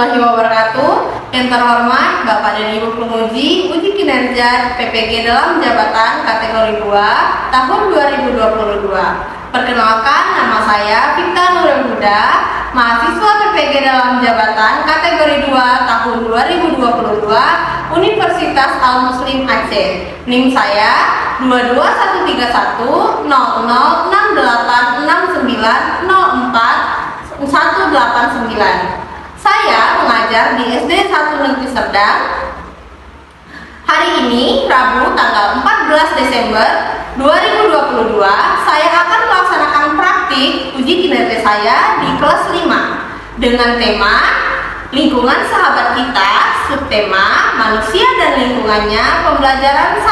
warahmatullahi wabarakatuh. Yang terhormat Bapak dan Ibu penguji uji kinerja PPG dalam jabatan kategori 2 tahun 2022. Perkenalkan, nama saya Vita Nurul Huda, mahasiswa PPG dalam jabatan kategori 2 tahun 2022 Universitas Al Muslim Aceh. NIM saya 22131686904 Saya mengajar di SD 1 Negeri Serdang. Hari ini, Rabu tanggal 14 Desember 2022, saya akan melaksanakan praktik uji kinerja saya di kelas 5 dengan tema Lingkungan Sahabat Kita, subtema Manusia dan Lingkungannya, pembelajaran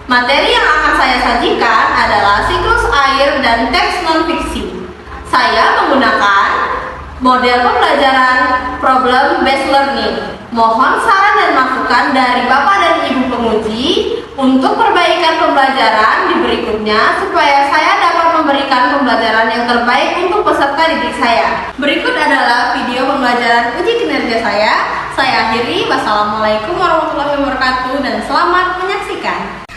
1. Materi yang akan saya sajikan adalah siklus air dan teks non-fiksi. Saya menggunakan model pembelajaran problem based learning. Mohon saran dan masukan dari Bapak dan Ibu penguji untuk perbaikan pembelajaran di berikutnya supaya saya dapat memberikan pembelajaran yang terbaik untuk peserta didik saya. Berikut adalah video pembelajaran uji kinerja saya. Saya akhiri. Wassalamualaikum warahmatullahi wabarakatuh dan selamat menyaksikan.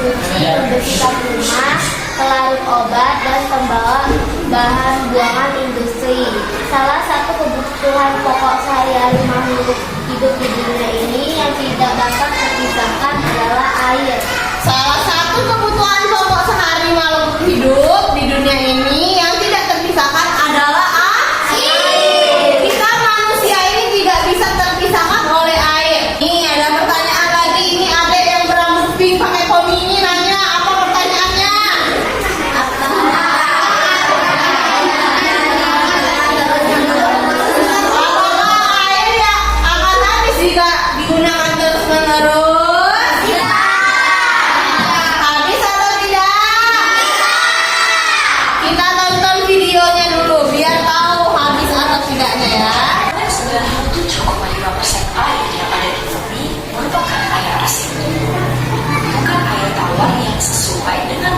mencuci, membersihkan rumah, pelarut obat, dan pembawa bahan buangan industri. Salah satu kebutuhan pokok sehari-hari makhluk hidup di dunia ini yang tidak dapat terpisahkan adalah air. Salah satu kebutuhan pokok sehari makhluk hidup di dunia ini yang tidak terpisahkan adalah air. Kita manusia ini tidak bisa terpisahkan oleh air. Ini ada pertanyaan lagi. Ini ada yang berambut pink pakai poni ini nanya apa pertanyaannya? Apakah air ya akan habis jika digunakan terus-menerus? Habis atau tidak? Kita tonton videonya dulu biar tahu habis atau tidaknya ya. 97,5% air yang ada di bumi merupakan air asin, bukan air tawar yang sesuai dengan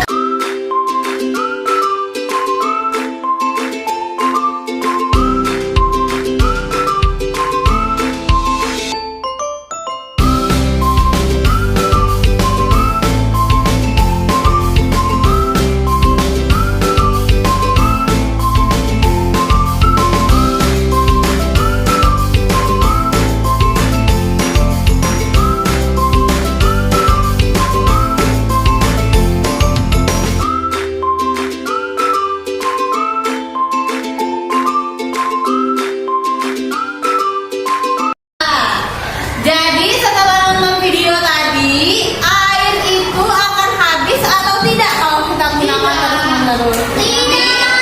Jadi setelah nonton video tadi, air itu akan habis atau tidak kalau kita gunakan terus-menerus? Tidak.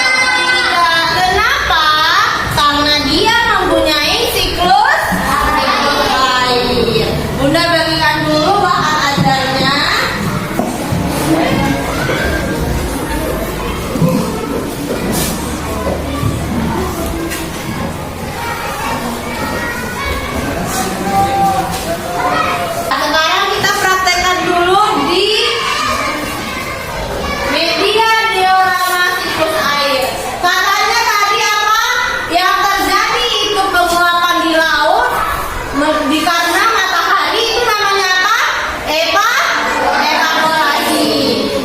Kenapa? Karena dia mempunyai siklus air. Bunda bagikan dulu bahan ajarnya. Sekarang kita praktekkan dulu di media diorama siklus air. Katanya tadi apa yang terjadi itu penguapan di laut karena matahari itu namanya apa? Evaporasi.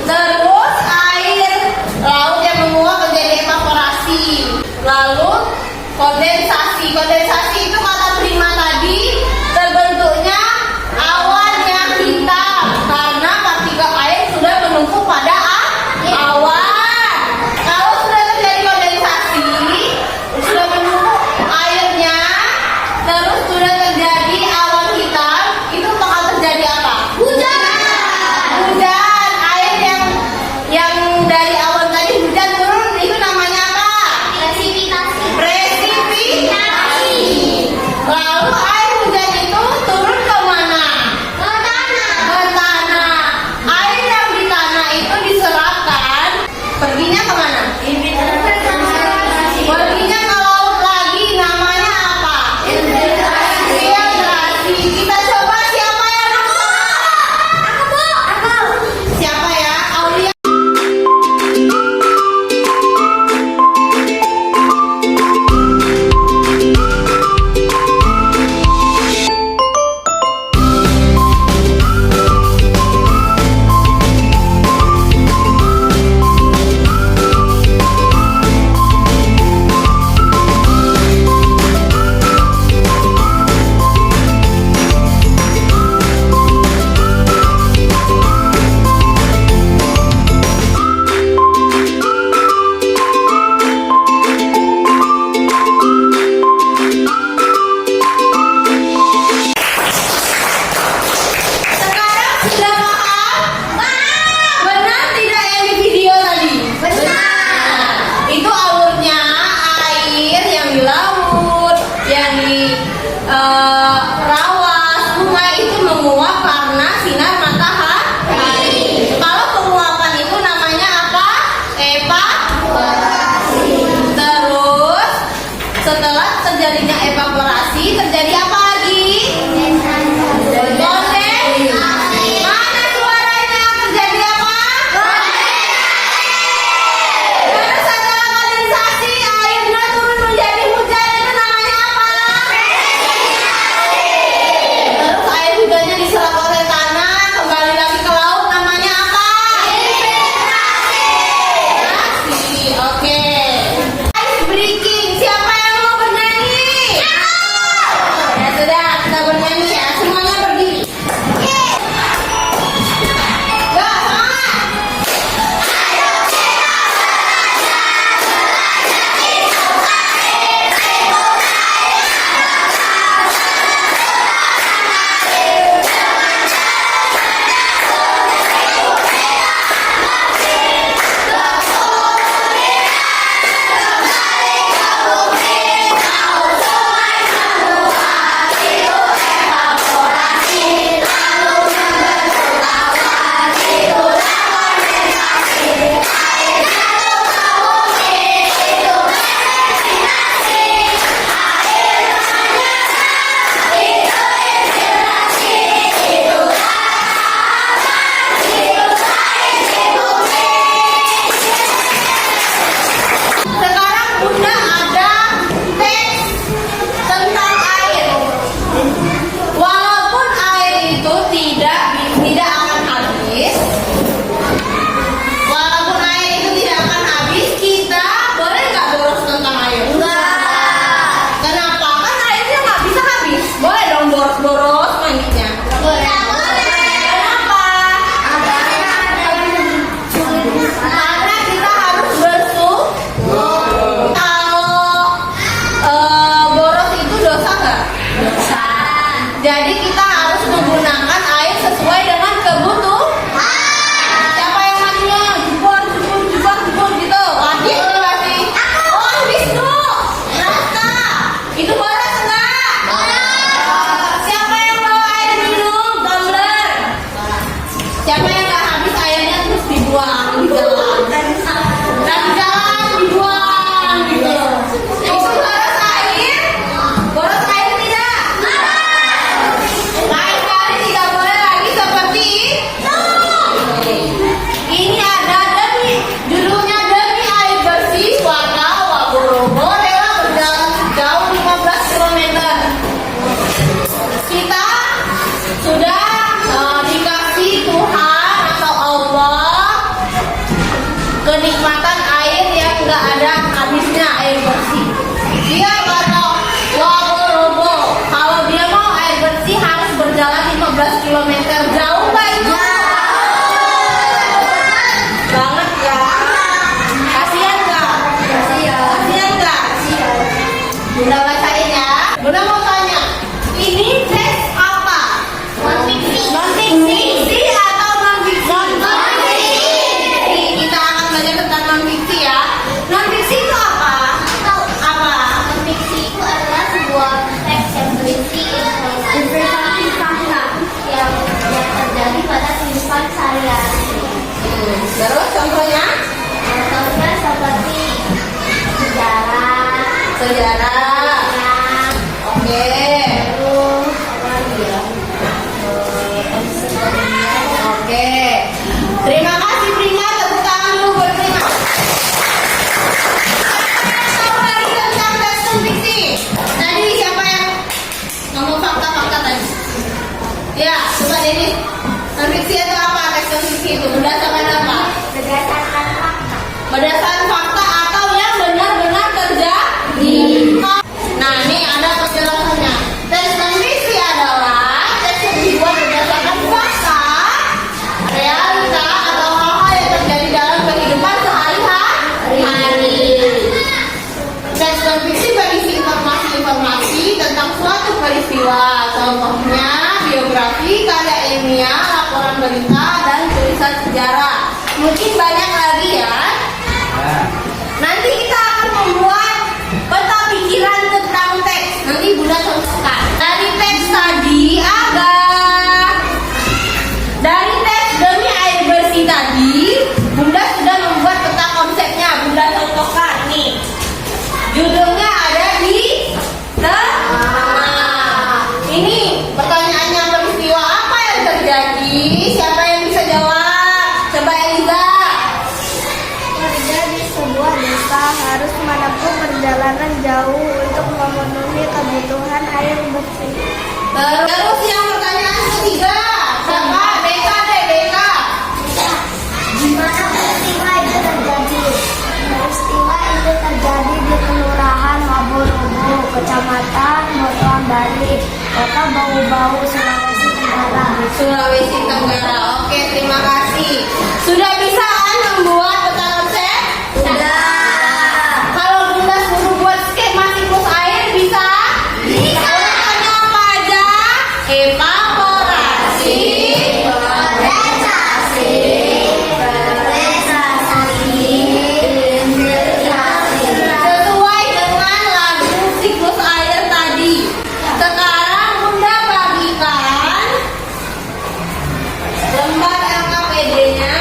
Terus air laut yang menguap menjadi evaporasi. Lalu kondensasi. Kondensasi itu kata Prima tadi terbentuknya awan yang hitam karena partikel air sudah menumpuk pada awan. Kalau sudah terjadi kondensasi, sudah menumpuk airnya, terus sudah terjadi awan hitam, itu bakal terjadi apa? Hujan. Hujan. Air yang dari awan tadi hujan turun itu namanya apa? Presipitasi. Presipitasi. Bunda ada teks tentang air. Walaupun air itu tidak akan habis, walaupun air itu tidak akan habis, kita boleh nggak boros tentang air? Enggak. Kenapa? Kan airnya nggak bisa habis. Boleh dong boros-boros mainnya. Boleh. Kenapa? Karena kita harus bersyukur. Kalau boros itu dosa nggak? Dosa. Jadi kita harus menggunakan air sesuai dengan kebutuhan. Siapa yang mandinya jebur gitu? Wajib itu pasti. Oh, Wisnu. Raka. Itu boros enggak? Siapa yang bawa air minum? Tumbler. Siapa yang nggak habis airnya terus dibuang di jalan? Dan di jalan dibuang gitu. Itu boros air? Boros air tidak? Lain kali tidak boleh lagi seperti itu. Ini ada judulnya demi air bersih warga Waborobo rela berjalan sejauh 15 km. Kita sudah dikasih Tuhan atau Allah kenikmatan air yang nggak ada habisnya, air bersih. Dia kata Waborobo, kalau dia mau air bersih harus berjalan 15 km. Jauh nggak itu? Banget ya. Kasihan nggak? Kasihan nggak? Bunda bacain ya. Bunda mau tanya, ini teks apa? Non-fiksi atau non-fiksi? Non-fiksi. Kita akan belajar tentang non-fiksi ya. Non-fiksi itu apa? Apa? Non-fiksi itu adalah sebuah teks yang berisi informasi fakta yang terjadi pada kehidupan sehari-hari. Terus contohnya? Contohnya seperti sejarah, Sejarah. Oke. terus apa lagi ya? Oke. Terima kasih Prima, tepuk tangan dulu buat Prima. Tahu lagi tentang teks non-fiksi? Tadi siapa yang ngomong fakta-fakta tadi? Ya, coba ini. Non-fiksi itu apa? Teks non-fiksi itu berdasarkan apa? Berdasarkan fakta. Berdasarkan fakta atau yang benar-benar terjadi. Nah, ini ada penjelasannya. Teks non-fiksi adalah teks yang dibuat berdasarkan fakta, realita atau hal-hal yang terjadi dalam kehidupan sehari-hari. Teks non-fiksi berisi informasi tentang suatu peristiwa, contohnya biografi, karya ilmiah, laporan berita, dan tulisan sejarah. Mungkin banyak lagi ya. Nanti kita akan membuat peta pikiran tentang teks. Nanti Bunda contohkan. Dari teks tadi dari teks demi air bersih tadi, Bunda sudah membuat peta konsepnya. Bunda contohkan nih. Judulnya ada di tengah. Ini pertanyaannya, peristiwa apa yang terjadi? Siapa yang bisa jawab? Coba Eliza. Warga di sebuah desa harus menempuh perjalanan jauh untuk memenuhi kebutuhan air bersih. Terus yang pertanyaan ketiga, siapa? Beka deh, Beka. Di mana peristiwa itu terjadi? Peristiwa itu terjadi di Kelurahan Waborobo, Kecamatan Botoang Bali, Kota Bau-Bau, Sulawesi Tenggara. Sulawesi Tenggara. Oke, terima kasih. Sudah bisa kan membuat peta konsep? Sudah. Kalau Bunda suruh buat skema siklus air bisa? Bisa. Urutannya apa aja? Evaporasi, Kondensasi, sesuai dengan lagu siklus air tadi. Sekarang Bunda bagikan lembar LKPD-nya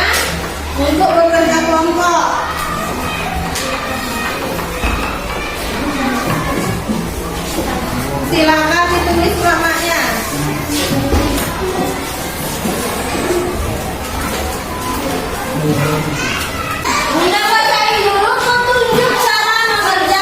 untuk bekerja kelompok. Silakan ditulis namanya. Bunda bacain dulu petunjuk cara mengerjakan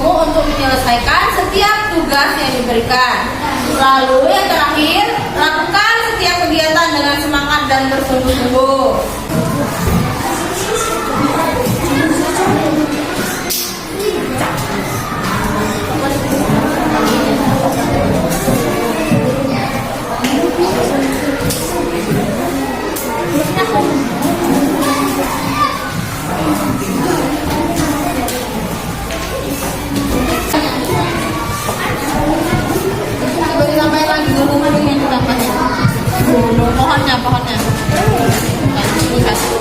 waktu untuk menyelesaikan setiap tugas yang diberikan. Lalu yang terakhir, lakukan setiap kegiatan dengan semangat dan bersungguh-sungguh. Coba disampaikan lagi dulu yang didapatnya. Pohonnya. Ini kasih.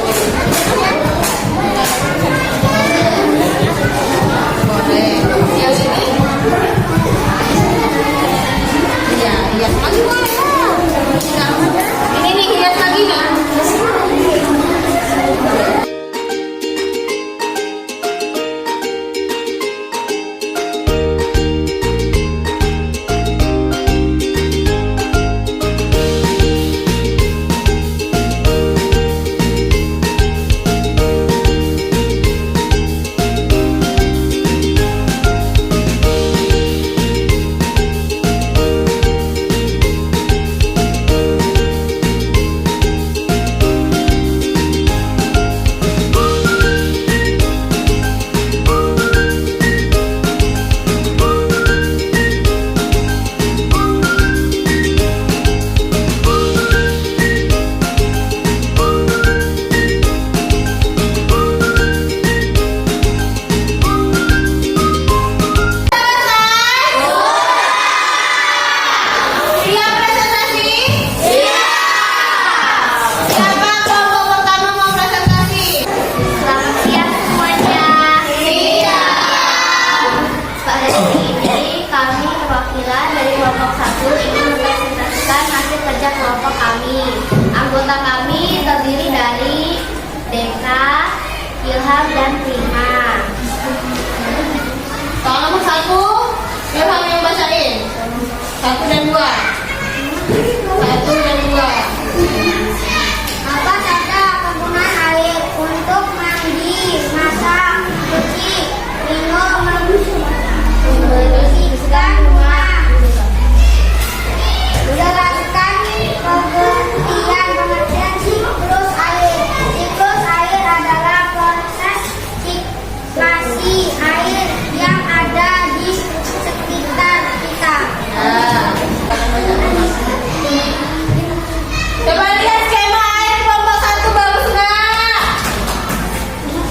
Boleh. Yang ini. Iya, hias lagi boleh. Ini nih hias lagi nih. Anggota kami terdiri dari Deka, Ilham, dan Prima. Soal nomor 1, Ilham yang bacain. 1 dan 2. 1 dan 2. Apa saja penggunaan air untuk mandi, masak, cuci, minum, membersihkan rumah? Berdasarkan pengertian siklus air. Siklus air adalah proses sirkulasi air yang ada di sekitar kita. Coba lihat skema air kelompok 1, bagus nggak?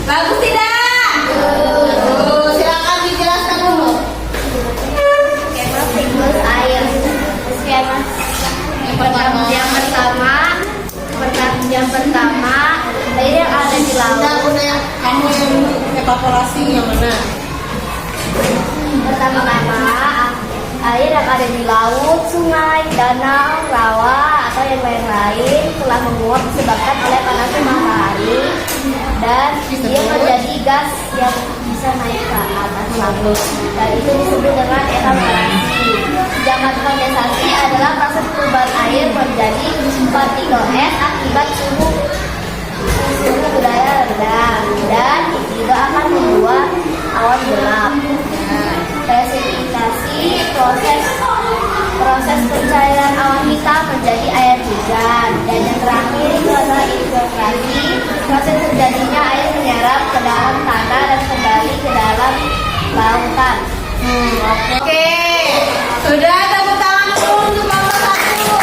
Bagus tidak? Silakan dijelaskan dulu. Skema siklus air. Skema yang pertama air yang ada di laut. Udah yang kamu yang evaporasi yang mana? Pertama-tama air yang ada di laut, sungai, danau, rawa atau yang lain-lain telah menguap disebabkan oleh panasnya matahari dan dia menjadi gas yang bisa naik ke atas laut, dan itu disebut dengan evaporasi. Sedangkan kondensasi adalah proses perubahan air menjadi partikel es akibat suhu udara rendah, dan itu akan membuat awan gelap. Presipitassi proses pencairan awan hitam menjadi air hujan, dan yang terakhir itu adalah infiltrasi, proses terjadinya air menyerap ke dalam tanah dan kembali ke dalam lautan. Oke. Sudah, tepuk tangan dulu untuk kelompok 1.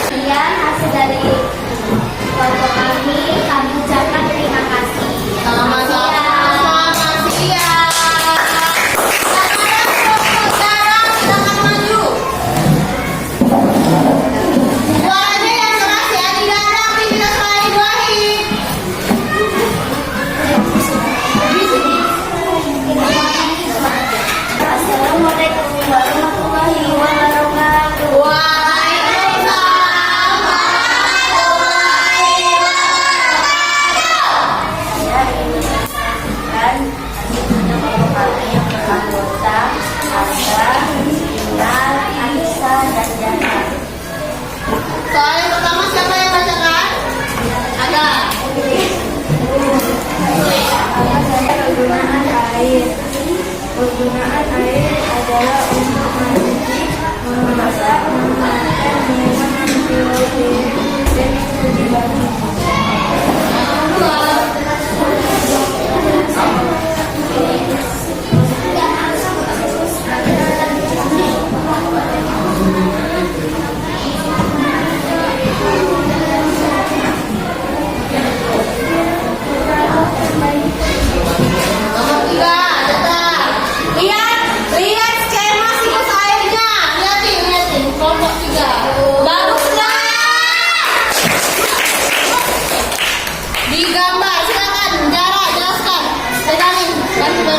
Kemudian hasil dari kelompok kami ucapkan terima kasih. Sama-sama. Selamat siang. Sekarang kita akan maju. Suaranya yang keras ya, tidak ada aktivitas lain Wahid. Penggunaan air adalah untuk mencuci, memasak, memakan minuman, dan mencuci baju. Nomor 3, ada tak? Lihat skema siklus airnya. Lihatin. Kelompok 3. Bagus nggak? Digambar, silakan. Jarak, jelaskan. Pegangin, bantu.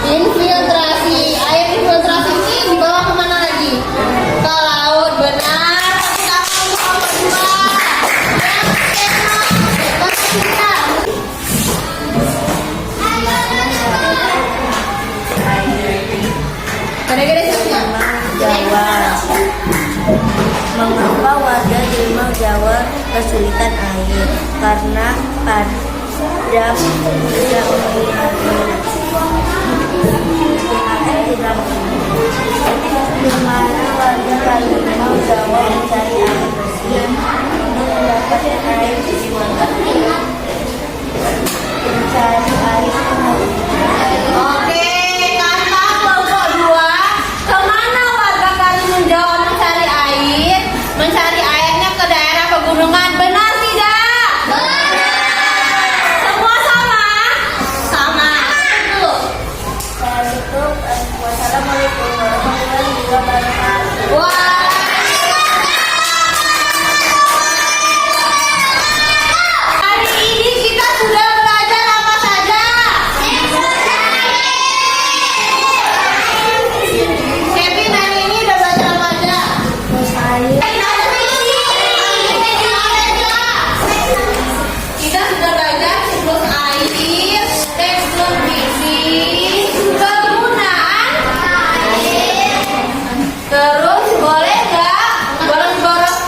Infiltrasi, air infiltrasi ini dibawa kemana lagi? Ke laut, benar. Tepuk tangan untuk kelompok 2. Gede-gede satunya. Jawa. Mengapa warga di Limau Jawa kesulitan air? Karena padam tidak melihat di mana warga di Limau Jawa mencari air bersih untuk mendapatkan air di mana mencari air Oke, kata kelompok 2, kemana warga Karimun Jawa mencari air? Mencari airnya ke daerah pegunungan, benar tidak? Benar. Semua sama? Sama. Tuh. saya tutup. Wassalamualaikum warahmatullahi wabarakatuh. Wah. Hari ini kita sudah belajar apa saja? Kevin, hari ini udah belajar apa aja? Kita sudah belajar siklus air, tekstur fisik, kegunaan. Terus boleh nggak? Boros-boros?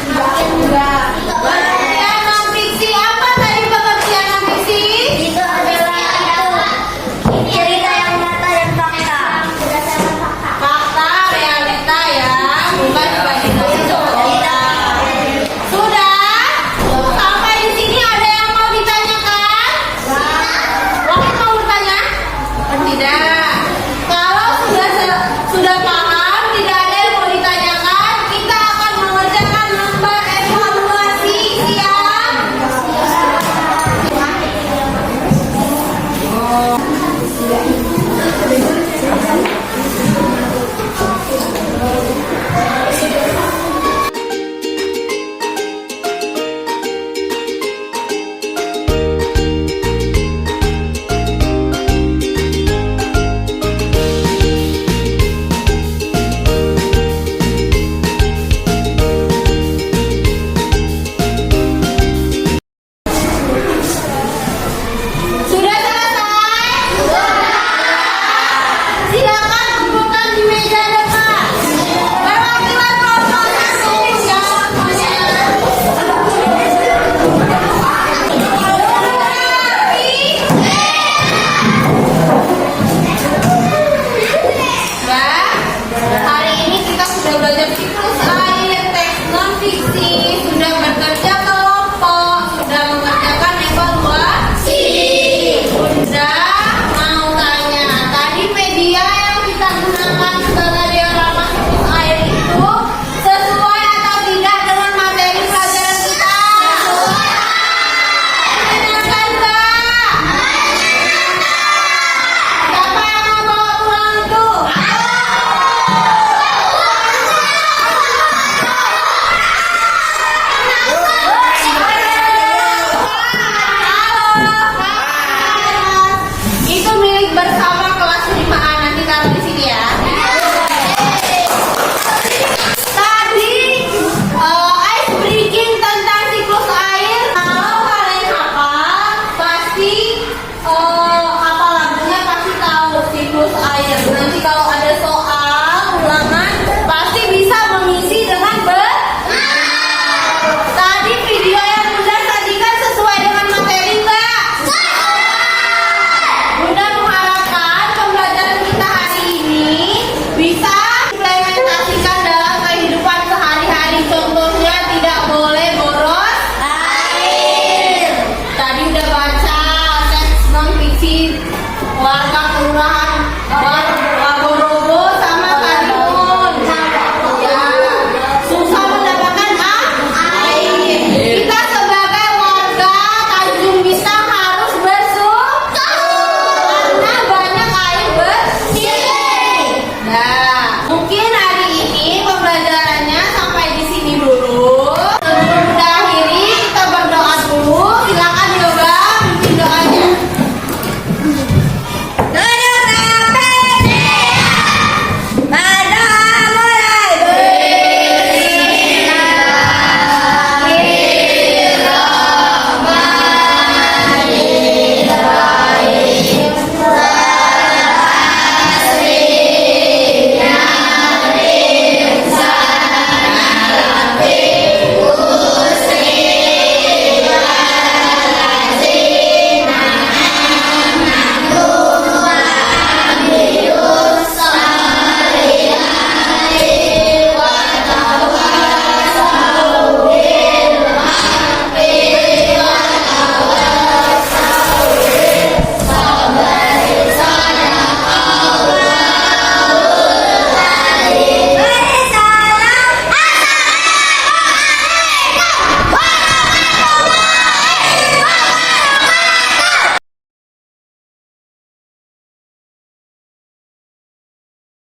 Enggak. Pengertian non fiksi apa tadi pengertian non fiksi? Itu adalah cerita yang nyata dan fakta. Fakta, realita ya, bukan dibandingkan cerita. Sudah? Sampai di sini ada yang mau ditanyakan? Rohit mau bertanya? Tidak. Kalau sudah paham, tidak ada yang mau ditanyakan, kita akan mengerjakan lembar evaluasi. Siap? Sudah selesai? Silakan kumpulkan di meja depan. Perwakilan kelompok 1 hari ini kita sudah belajar siklus air, teks non fiksi, sudah bekerja kelompok, sudah mengerjakan evaluasi. Sudah mau tanya, tadi media yang kita gunakan sebagai diorama siklus air itu sesuai atau tidak dengan materi pelajaran kita? Menyenangkan nggak? Siapa yang mau bawa pulang itu? Itu milik bersama.